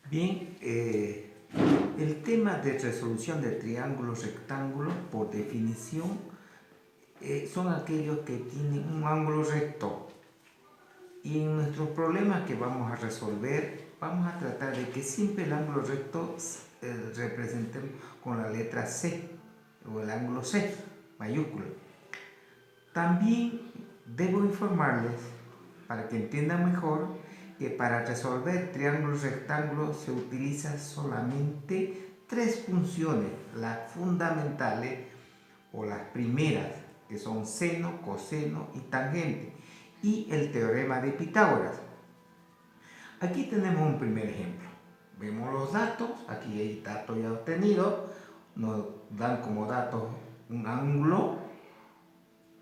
Bien, el tema de resolución de triángulos rectángulos, por definición, son aquellos que tienen un ángulo recto. Y en nuestros problemas que vamos a resolver, vamos a tratar de que siempre el ángulo recto representemos con la letra C, o el ángulo C, mayúscula. También debo informarles, para que entiendan mejor, que para resolver triángulos rectángulos se utilizan solamente tres funciones, las fundamentales o las primeras, que son seno, coseno y tangente, y el teorema de Pitágoras. Aquí tenemos un primer ejemplo. Vemos los datos, aquí hay datos ya obtenidos, nos dan como datos un ángulo,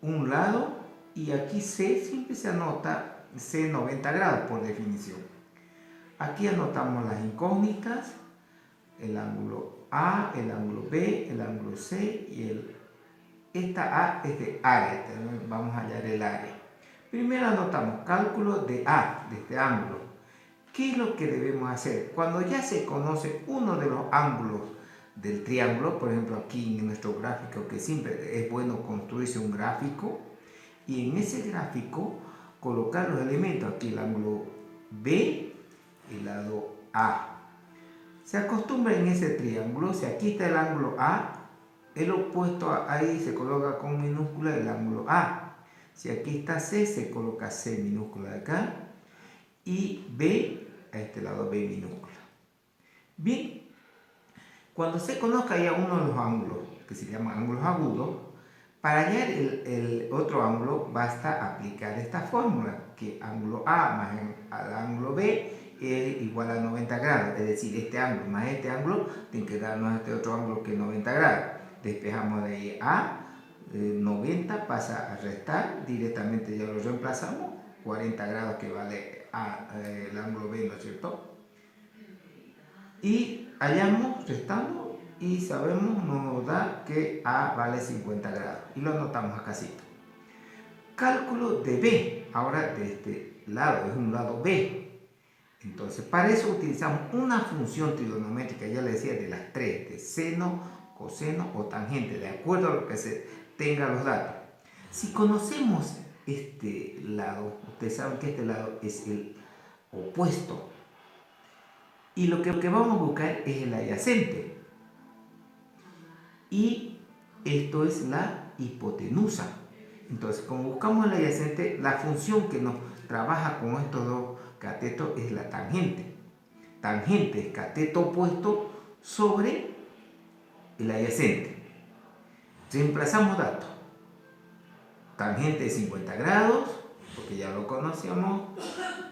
un lado, y aquí C siempre se anota C 90 grados por definición. Aquí anotamos las incógnitas, el ángulo A, el ángulo B, el ángulo C y esta A es de área, vamos a hallar el área. Primero anotamos cálculo de A, de este ángulo. ¿Qué es lo que debemos hacer? Cuando ya se conoce uno de los ángulos del triángulo, por ejemplo aquí en nuestro gráfico, que siempre es bueno construirse un gráfico, y en ese gráfico colocar los elementos, aquí el ángulo B, el lado A. Se acostumbra en ese triángulo, si aquí está el ángulo A, el opuesto ahí se coloca con minúscula el ángulo A. Si aquí está C, se coloca C minúscula acá, y B, a este lado B minúscula. Bien, cuando se conozca ya uno de los ángulos, que se llaman ángulos agudos, para hallar el otro ángulo basta aplicar esta fórmula, que ángulo A más el ángulo B es igual a 90 grados, es decir, este ángulo más este ángulo tiene que darnos este otro ángulo que es 90 grados. Despejamos de ahí A, 90 pasa a restar, directamente ya lo reemplazamos, 40 grados que vale el ángulo B, ¿no es cierto? Y hallamos restando y sabemos, nos da que A vale 50 grados y lo anotamos acá. Cálculo de B, ahora de este lado, es un lado B. Entonces, para eso utilizamos una función trigonométrica, ya les decía, de las tres, de seno, coseno o tangente, de acuerdo a lo que se tenga los datos. Si conocemos este lado, ustedes saben que este lado es el opuesto. Y lo que vamos a buscar es el adyacente. Y esto es la hipotenusa. Entonces, como buscamos el adyacente, la función que nos trabaja con estos dos catetos es la tangente. Tangente es cateto opuesto sobre el adyacente. Reemplazamos datos. Tangente es 50 grados, porque ya lo conocíamos,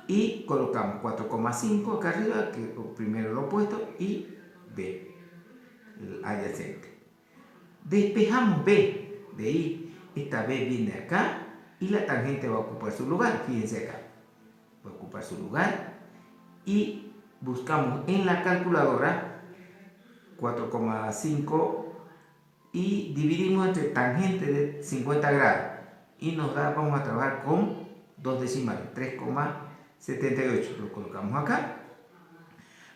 y colocamos 4,5 acá arriba, que primero el opuesto, y B, el adyacente. Despejamos B, de ahí esta B viene acá, y la tangente va a ocupar su lugar, fíjense acá, va a ocupar su lugar, y buscamos en la calculadora 4,5 y dividimos entre tangente de 50 grados, y nos da, vamos a trabajar con dos decimales, 3,78, lo colocamos acá.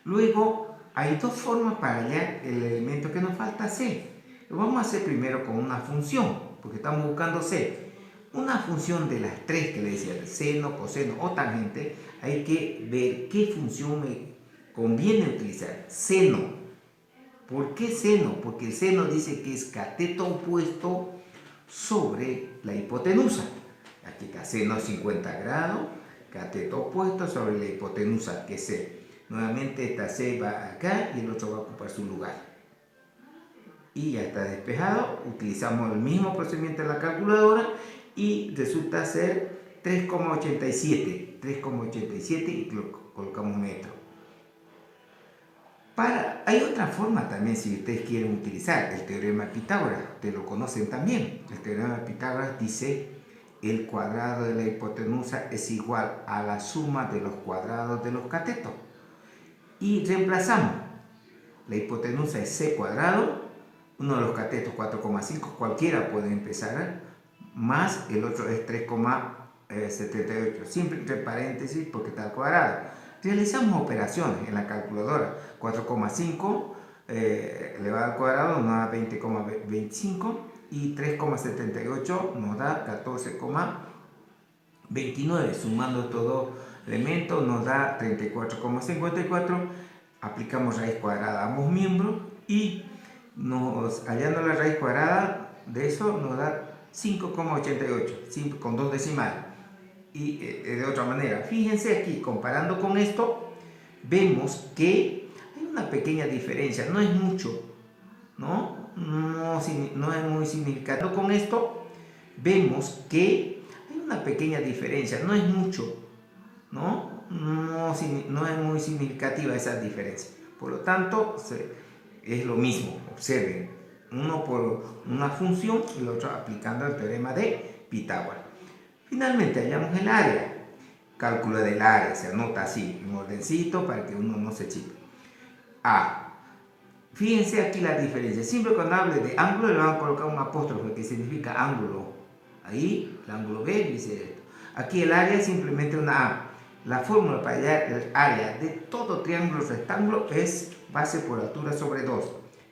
Luego hay dos formas para hallar el elemento que nos falta, C. Lo vamos a hacer primero con una función, porque estamos buscando C. Una función de las tres que le decía, seno, coseno o tangente, hay que ver qué función me conviene utilizar. Seno. ¿Por qué seno? Porque el seno dice que es cateto opuesto sobre la hipotenusa. Aquí está seno 50 grados, cateto opuesto sobre la hipotenusa, que es C. Nuevamente esta C va acá y el otro va a ocupar su lugar. Y ya está despejado. Utilizamos el mismo procedimiento de la calculadora y resulta ser 3,87. 3,87 y colocamos metro. Hay otra forma también, si ustedes quieren utilizar el teorema de Pitágoras. Ustedes lo conocen también. El teorema de Pitágoras dice: el cuadrado de la hipotenusa es igual a la suma de los cuadrados de los catetos. Y reemplazamos. La hipotenusa es C cuadrado, uno de los catetos 4,5, cualquiera puede empezar, más el otro es 3,78, siempre entre paréntesis porque está al cuadrado. Realizamos operaciones en la calculadora. 4,5 elevado al cuadrado nos da 20,25 y 3,78 nos da 14,29. Sumando estos dos elementos nos da 34,54. Aplicamos raíz cuadrada a ambos miembros y hallando la raíz cuadrada de eso nos da 5,88, con dos decimales. Y de otra manera, fíjense aquí, comparando con esto, vemos que hay una pequeña diferencia, no es mucho, ¿no? No es muy significativo. Con esto, vemos que hay una pequeña diferencia, no es mucho, ¿no? No es muy significativa esa diferencia. Por lo tanto, es lo mismo, observen, uno por una función y el otro aplicando el teorema de Pitágoras. Finalmente hallamos el área. Cálculo del área, se anota así, en ordencito para que uno no se chipe. A. Fíjense aquí la diferencia. Siempre cuando hable de ángulo le van a colocar un apóstrofe que significa ángulo. Ahí, el ángulo B dice esto. Aquí el área es simplemente una A. La fórmula para hallar el área de todo triángulo rectángulo es base por altura sobre 2.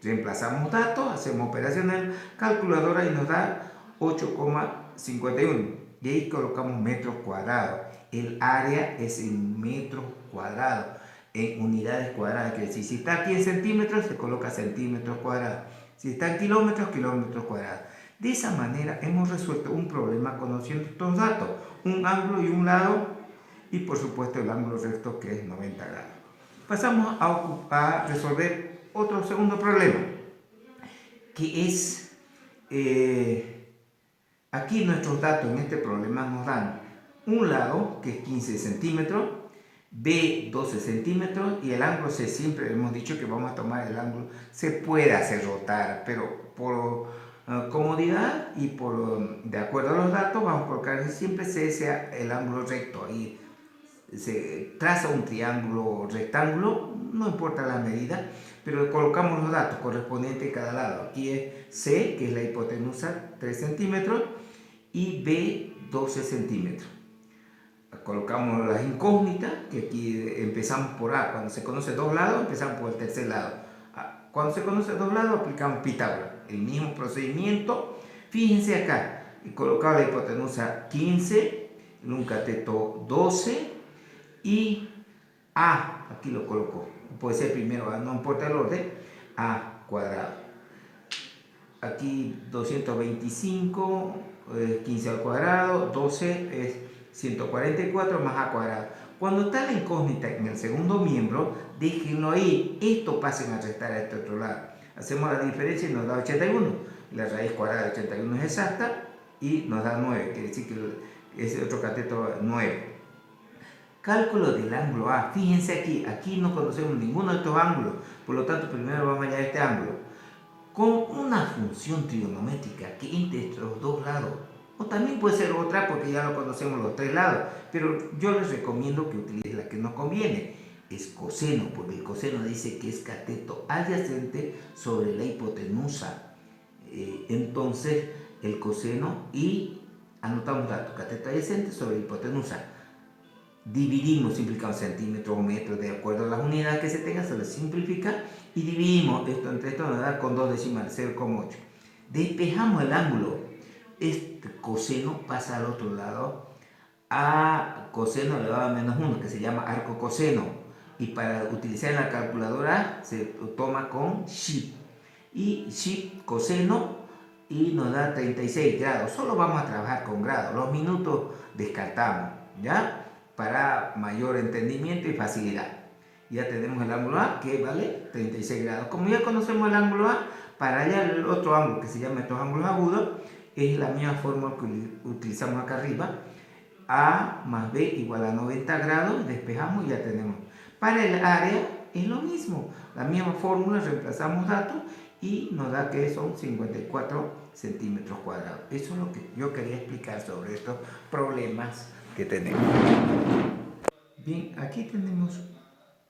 Reemplazamos datos, hacemos operación en calculadora y nos da 8,51. Y ahí colocamos metros cuadrados. El área es en metros cuadrados, en unidades cuadradas. Quiere decir, si está aquí en centímetros, se coloca centímetros cuadrados. Si está en kilómetros, kilómetros cuadrados. De esa manera hemos resuelto un problema conociendo estos datos. Un ángulo y un lado, y por supuesto el ángulo recto que es 90 grados. Pasamos a resolver otro segundo problema, que es... aquí nuestros datos en este problema nos dan un lado, que es 15 centímetros, B 12 centímetros, y el ángulo C, siempre hemos dicho que vamos a tomar el ángulo, se puede hacer rotar, pero por comodidad y de acuerdo a los datos, vamos a colocar que siempre C sea el ángulo recto. Ahí se traza un triángulo rectángulo, no importa la medida, pero colocamos los datos correspondientes a cada lado. Aquí es C, que es la hipotenusa, 3 centímetros, y B, 12 centímetros. Colocamos las incógnitas, que aquí empezamos por A. Cuando se conoce dos lados, empezamos por el tercer lado. Cuando se conoce dos lados, aplicamos Pitágoras. El mismo procedimiento. Fíjense acá, he colocado la hipotenusa 15, un cateto 12 y A, aquí lo coloco. Puede ser primero A, no importa el orden, A cuadrado. Aquí 225, 15 al cuadrado, 12 es 144 más A cuadrado. Cuando está la incógnita en el segundo miembro, déjenlo ahí. Esto pasen a restar a este otro lado. Hacemos la diferencia y nos da 81. La raíz cuadrada de 81 es exacta y nos da 9. Quiere decir que ese otro cateto 9. Cálculo del ángulo A. Fíjense aquí no conocemos ninguno de estos ángulos. Por lo tanto, primero vamos a hallar este ángulo. Con una función trigonométrica que entre estos dos lados, o también puede ser otra porque ya lo conocemos los tres lados, pero yo les recomiendo que utilicen la que nos conviene, es coseno, porque el coseno dice que es cateto adyacente sobre la hipotenusa. Entonces el coseno, y anotamos datos, cateto adyacente sobre la hipotenusa. Dividimos, simplificamos centímetros o metros de acuerdo a las unidades que se tengan, se les simplifica y dividimos esto entre esto, nos da con dos decimales, 0,8. Despejamos el ángulo, este coseno pasa al otro lado a coseno elevado a menos 1, que se llama arco coseno, y para utilizar en la calculadora se toma con SHIP, y SHIP coseno, y nos da 36 grados. Solo vamos a trabajar con grados, los minutos descartamos, ¿ya? Para mayor entendimiento y facilidad. Ya tenemos el ángulo A, que vale 36 grados. Como ya conocemos el ángulo A, para hallar el otro ángulo que se llama estos ángulos agudos, es la misma fórmula que utilizamos acá arriba. A más B igual a 90 grados, despejamos y ya tenemos. Para el área es lo mismo, la misma fórmula, reemplazamos datos y nos da que son 54 centímetros cuadrados. Eso es lo que yo quería explicar sobre estos problemas que tenemos. Bien, aquí tenemos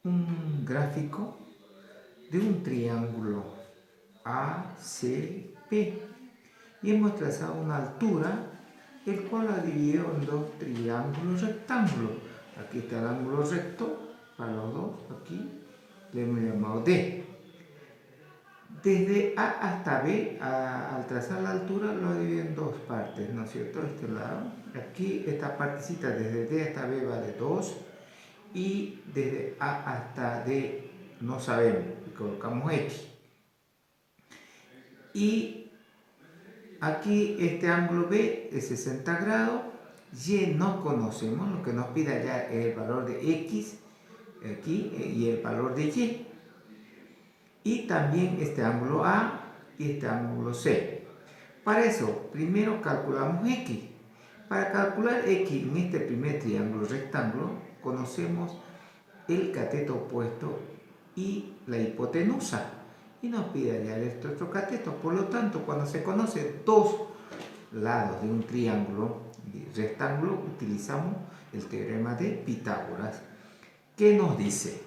un gráfico de un triángulo ACP y hemos trazado una altura, el cual ha dividido en dos triángulos rectángulos. Aquí está el ángulo recto para los dos, aquí le hemos llamado D. Desde A hasta B, al trazar la altura, lo divido en dos partes, ¿no es cierto? Este lado. Aquí, esta partecita desde D hasta B vale 2. Y desde A hasta D no sabemos, colocamos X. Y aquí este ángulo B es 60 grados. Y no conocemos, lo que nos pide allá es el valor de X aquí y el valor de Y. Y también este ángulo A y este ángulo C. Para eso, primero calculamos X. Para calcular X en este primer triángulo rectángulo, conocemos el cateto opuesto y la hipotenusa. Y nos pide hallar este otro cateto. Por lo tanto, cuando se conocen dos lados de un triángulo rectángulo, utilizamos el teorema de Pitágoras. ¿Qué nos dice?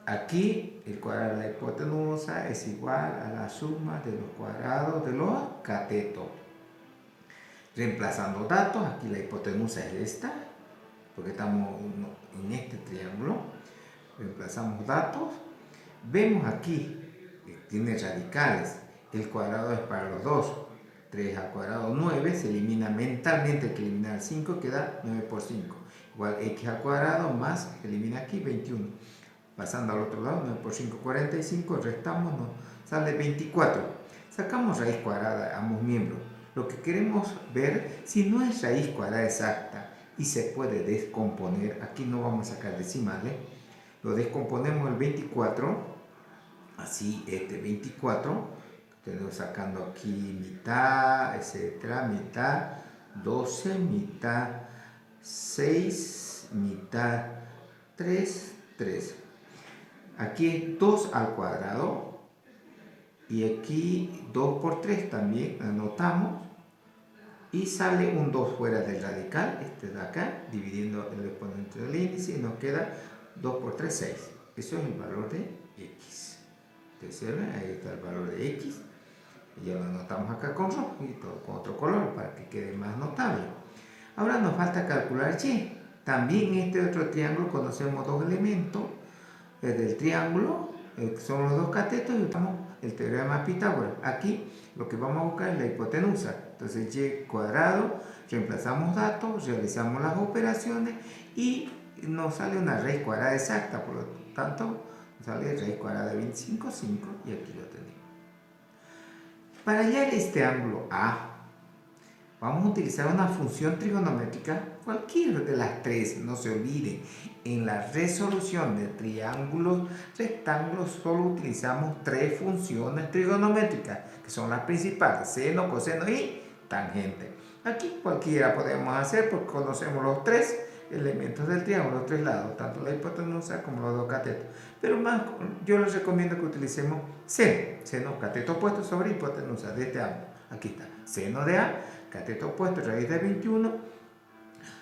Aquí el cuadrado de la hipotenusa es igual a la suma de los cuadrados de los catetos. Reemplazando datos, aquí la hipotenusa es esta, porque estamos en este triángulo. Reemplazamos datos. Vemos aquí que tiene radicales. El cuadrado es para los dos. 3 al cuadrado 9, se elimina mentalmente, hay que eliminar 5, queda 9 por 5. Igual x al cuadrado más, elimina aquí 21. Pasando al otro lado, 9 por 5, 45, restamos, nos sale 24. Sacamos raíz cuadrada a ambos miembros. Lo que queremos ver, si no es raíz cuadrada exacta y se puede descomponer, aquí no vamos a sacar decimales, lo descomponemos el 24, así este 24, tenemos sacando aquí mitad, etcétera, mitad, 12, mitad, 6, mitad, 3, 3. Aquí es 2 al cuadrado y aquí 2 por 3 también anotamos y sale un 2 fuera del radical, este de acá, dividiendo el exponente del índice y nos queda 2 por 3, 6. Eso es el valor de X. ¿Ustedes ven? Ahí está el valor de X. Y ya lo anotamos acá con rojo y todo con otro color para que quede más notable. Ahora nos falta calcular Y. También en este otro triángulo conocemos dos elementos del triángulo, que son los dos catetos, y usamos el teorema de Pitágoras. Aquí lo que vamos a buscar es la hipotenusa. Entonces Y cuadrado, reemplazamos datos, realizamos las operaciones y nos sale una raíz cuadrada exacta. Por lo tanto, nos sale raíz cuadrada de 25, 5 y aquí lo tenemos. Para hallar este ángulo A, vamos a utilizar una función trigonométrica, cualquiera de las tres, no se olviden. En la resolución de triángulos rectángulos solo utilizamos tres funciones trigonométricas, que son las principales, seno, coseno y tangente. Aquí cualquiera podemos hacer porque conocemos los tres elementos del triángulo, los tres lados, tanto la hipotenusa como los dos catetos. Pero más, yo les recomiendo que utilicemos seno, cateto opuesto sobre hipotenusa de este ángulo. Aquí está, seno de A, cateto opuesto, raíz de 21,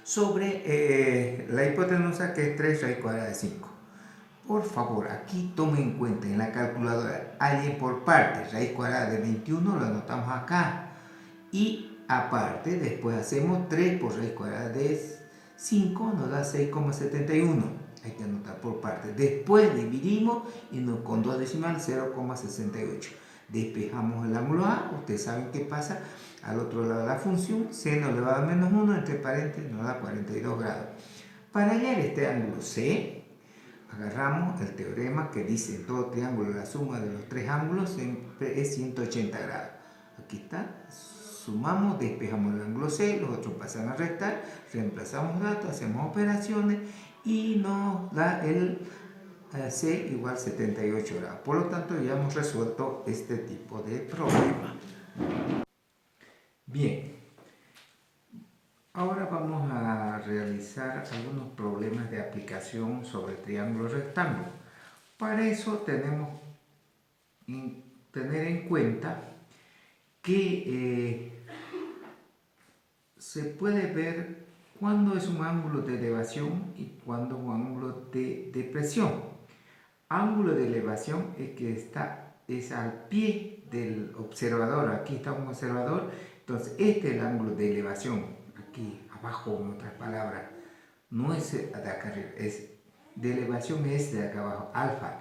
sobre la hipotenusa que es 3 raíz cuadrada de 5. Por favor, aquí tomen en cuenta en la calculadora, alguien por parte, raíz cuadrada de 21, lo anotamos acá. Y aparte, después hacemos 3 por raíz cuadrada de 5, nos da 6,71. Hay que anotar por parte. Después dividimos y con dos decimales 0,68. Despejamos el ángulo A, ustedes saben qué pasa al otro lado de la función, seno elevado a menos 1, entre paréntesis nos da 42 grados. Para hallar este ángulo C, agarramos el teorema que dice en todo triángulo la suma de los tres ángulos siempre es 180 grados. Aquí está, sumamos, despejamos el ángulo C, los otros pasan a restar, reemplazamos datos, hacemos operaciones y nos da el C igual 78 grados. Por lo tanto, ya hemos resuelto este tipo de problema. Bien, ahora vamos a realizar algunos problemas de aplicación sobre triángulos rectángulos. Para eso tenemos que tener en cuenta que se puede ver cuándo es un ángulo de elevación y cuándo un ángulo de depresión. Ángulo de elevación es que es al pie del observador. Aquí está un observador, entonces este es el ángulo de elevación. Aquí abajo, en otras palabras, no es de acá arriba, es de elevación es de acá abajo, alfa.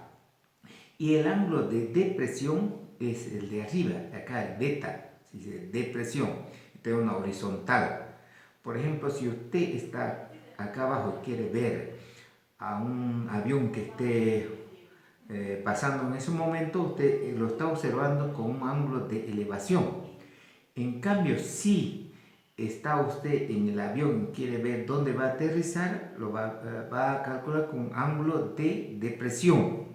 Y el ángulo de depresión es el de arriba, de acá, el beta, se dice depresión. Esta es una horizontal. Por ejemplo, si usted está acá abajo y quiere ver a un avión que esté pasando en ese momento, usted lo está observando con un ángulo de elevación. En cambio, si está usted en el avión y quiere ver dónde va a aterrizar, lo va a calcular con un ángulo de depresión.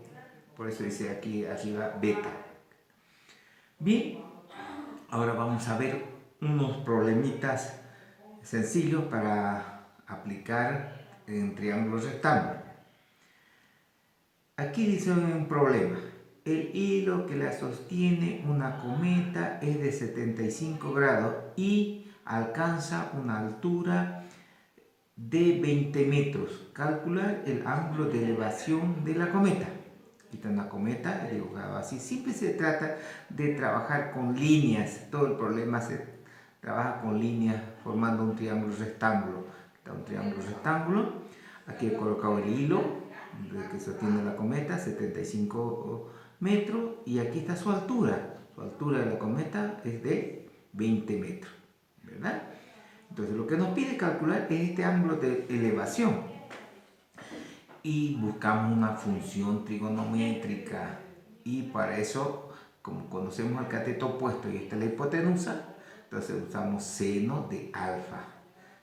Por eso dice aquí arriba beta. Bien, ahora vamos a ver unos problemitas sencillos para aplicar en triángulos rectángulos. Aquí dice un problema. El hilo que la sostiene una cometa es de 75 grados y alcanza una altura de 20 metros. Calcular el ángulo de elevación de la cometa. Aquí está una cometa dibujada así. Siempre se trata de trabajar con líneas. Todo el problema se trabaja con líneas formando un triángulo rectángulo. Está un triángulo rectángulo. Aquí he colocado el hilo que sostiene la cometa, 75 metros. Y aquí está su altura. Su altura de la cometa es de 20 metros. ¿Verdad? Entonces lo que nos pide calcular es este ángulo de elevación y buscamos una función trigonométrica y para eso, como conocemos el cateto opuesto y esta es la hipotenusa, entonces usamos seno de alfa.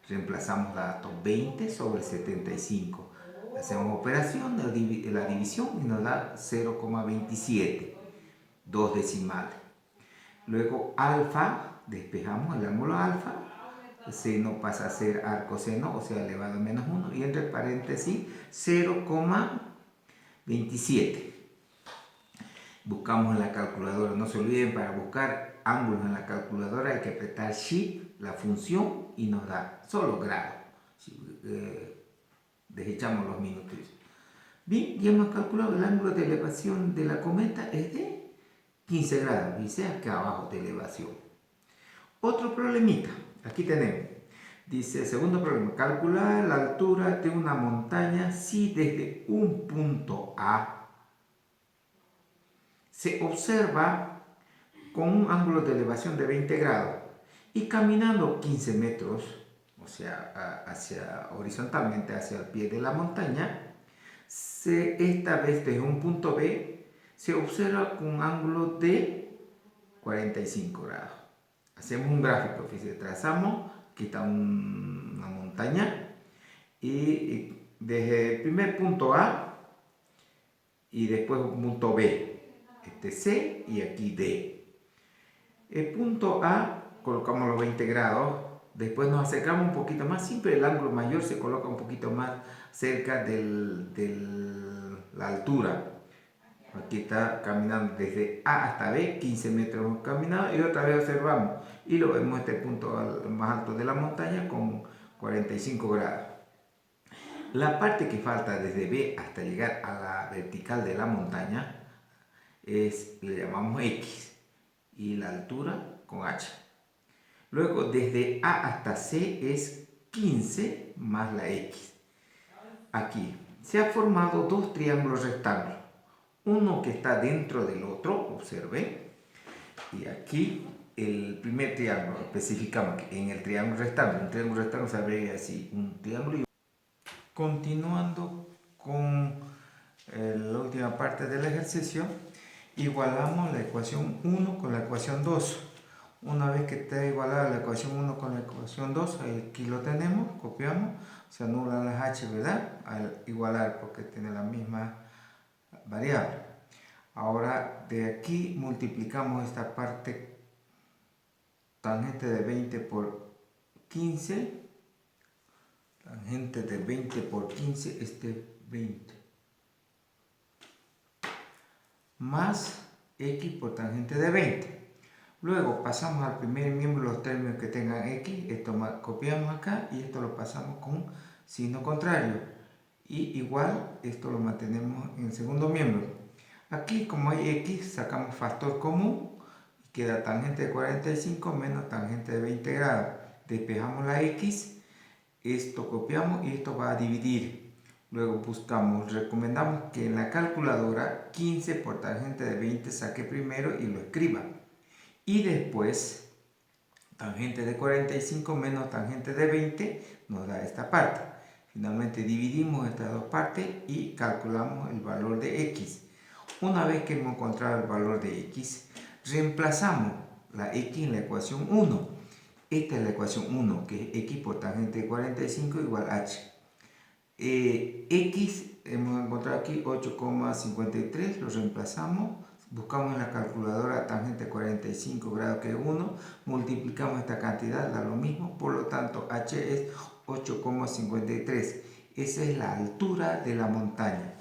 Reemplazamos datos 20 sobre 75. Hacemos operación de la división y nos da 0,27, 2 decimales. Luego alfa, despejamos el ángulo alfa. Seno pasa a ser arcoseno, o sea, elevado a menos 1, y entre paréntesis 0,27. Buscamos en la calculadora, no se olviden, para buscar ángulos en la calculadora hay que apretar Shift, la función, y nos da solo grado. Desechamos los minutos. Bien, ya hemos calculado el ángulo de elevación de la cometa es de 15 grados, dice acá abajo de elevación. Otro problemita, aquí tenemos. Dice, segundo problema, calcular la altura de una montaña si desde un punto A se observa con un ángulo de elevación de 20 grados y caminando 15 metros, o sea, horizontalmente hacia el pie de la montaña, esta vez desde un punto B se observa con un ángulo de 45 grados. Hacemos un gráfico, fíjense, trazamos, aquí está una montaña y desde el primer punto A y después un punto B, este C y aquí D. El punto A colocamos los 20 grados, después nos acercamos un poquito más, siempre el ángulo mayor se coloca un poquito más cerca de la altura. Aquí está caminando desde A hasta B, 15 metros hemos caminado y otra vez observamos y lo vemos este punto más alto de la montaña con 45 grados. La parte que falta desde B hasta llegar a la vertical de la montaña le llamamos X y la altura con H. Luego desde A hasta C es 15 más la X. Aquí se han formado dos triángulos rectángulos. Uno que está dentro del otro, observen, y aquí el primer triángulo, especificamos que en el triángulo rectángulo, un triángulo rectángulo se abre así, un triángulo. Continuando con la última parte del ejercicio, igualamos la ecuación 1 con la ecuación 2. Una vez que esté igualada la ecuación 1 con la ecuación 2, aquí lo tenemos, copiamos, se anulan las h, ¿verdad? Al igualar porque tiene la misma variable. Ahora de aquí multiplicamos esta parte tangente de 20 por 15, tangente de 20 por 15, 20, más x por tangente de 20. Luego pasamos al primer miembro los términos que tengan x, esto copiamos acá y esto lo pasamos con signo contrario. Y igual esto lo mantenemos en el segundo miembro. Aquí como hay x sacamos factor común y queda tangente de 45 menos tangente de 20 grados. Despejamos la x, esto copiamos y esto va a dividir. Luego buscamos, recomendamos que en la calculadora 15 por tangente de 20 saque primero y lo escriba. Y después, tangente de 45 menos tangente de 20 nos da esta parte. Finalmente dividimos estas dos partes y calculamos el valor de x. Una vez que hemos encontrado el valor de x, reemplazamos la x en la ecuación 1. Esta es la ecuación 1, que es x por tangente de 45 igual a h. X hemos encontrado aquí 8,53, lo reemplazamos, buscamos en la calculadora tangente 45 grado que es 1, multiplicamos esta cantidad, da lo mismo, por lo tanto h es 8,53. Esa es la altura de la montaña.